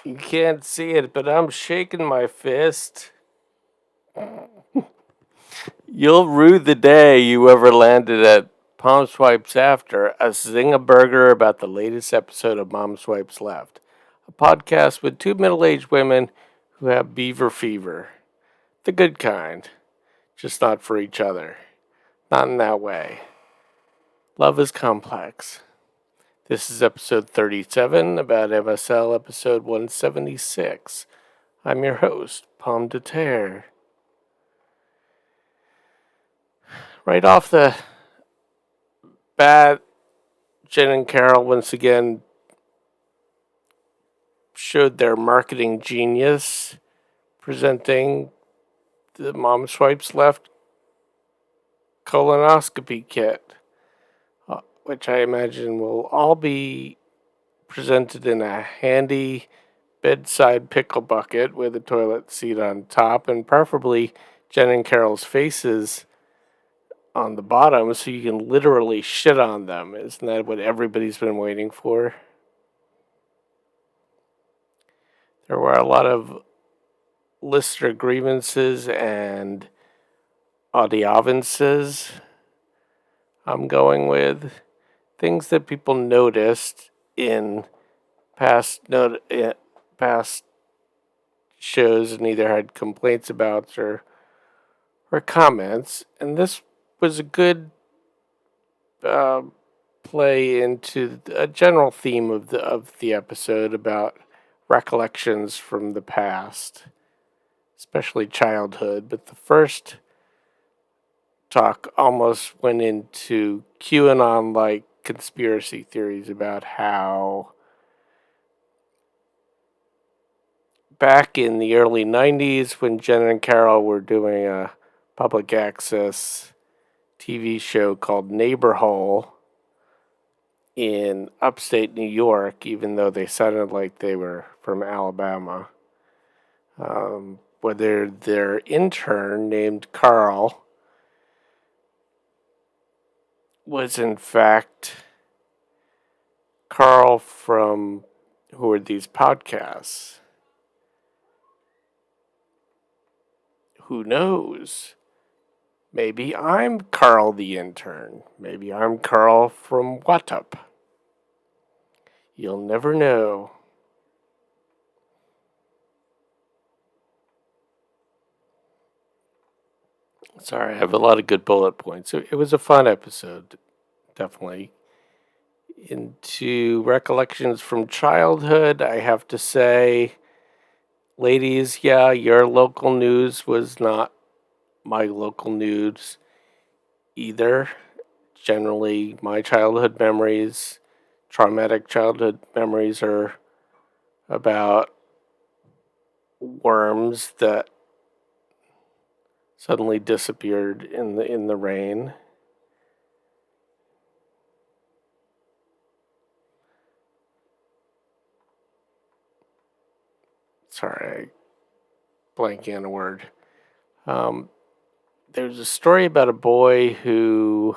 You can't see it, but I'm shaking my fist. You'll rue the day you ever landed at Palm Swipes After, a zing-a-burger about the latest episode of Mom Swipes Left, a podcast with two middle-aged women who have beaver fever. The good kind, just not for each other. Not in that way. Love is complex. This is episode 37 about MSL episode 176. I'm your host, Pomme de Terre. Right off the bat, Jen and Carol once again showed their marketing genius, presenting the Mom Swipes Left colonoscopy kit, which I imagine will all be presented in a handy bedside pickle bucket with a toilet seat on top, and preferably Jen and Carol's faces on the bottom so you can literally shit on them. Isn't that what everybody's been waiting for? There were a lot of listener grievances and audiovances. I'm going with things that people noticed in past shows and either had complaints about or comments, and this was a good play into a general theme of the episode about recollections from the past, especially childhood. But the first talk almost went into QAnon-like conspiracy theories about how back in the early 90s when Jen and Carol were doing a public access TV show called Neighbor Hole in upstate New York, even though they sounded like they were from Alabama, where their intern named Carl was in fact Carl from who are these podcasts. Who knows? Maybe I'm Carl the intern. Maybe I'm Carl from Watup. You'll never know. Sorry, I have a lot of good bullet points. It was a fun episode, definitely. Into recollections from childhood, I have to say, ladies, yeah, your local news was not my local news either. Generally, my traumatic childhood memories are about worms that suddenly disappeared in the rain. Sorry, I blanking on a word. There's a story about a boy who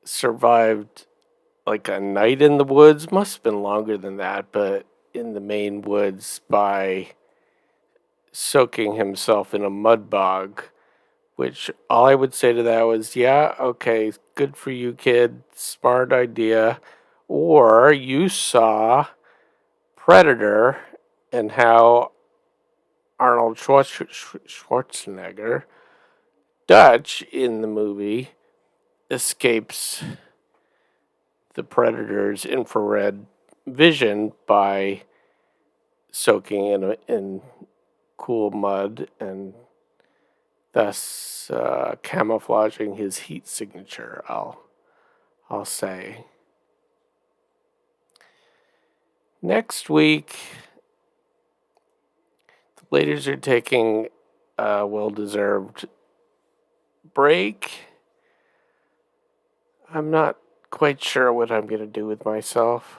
survived like a night in the woods. Must have been longer than that, but in the Maine woods by soaking himself in a mud bog. Which all I would say to that was, yeah, okay, good for you, kid. Smart idea. Or you saw Predator and how Arnold Schwarzenegger, Dutch in the movie, escapes the Predator's infrared vision by soaking in cool mud and thus camouflaging his heat signature, I'll say. Next week, the ladies are taking a well-deserved break. I'm not quite sure what I'm going to do with myself.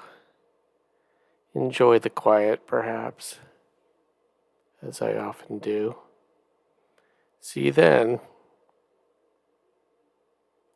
Enjoy the quiet, perhaps, as I often do. See you then.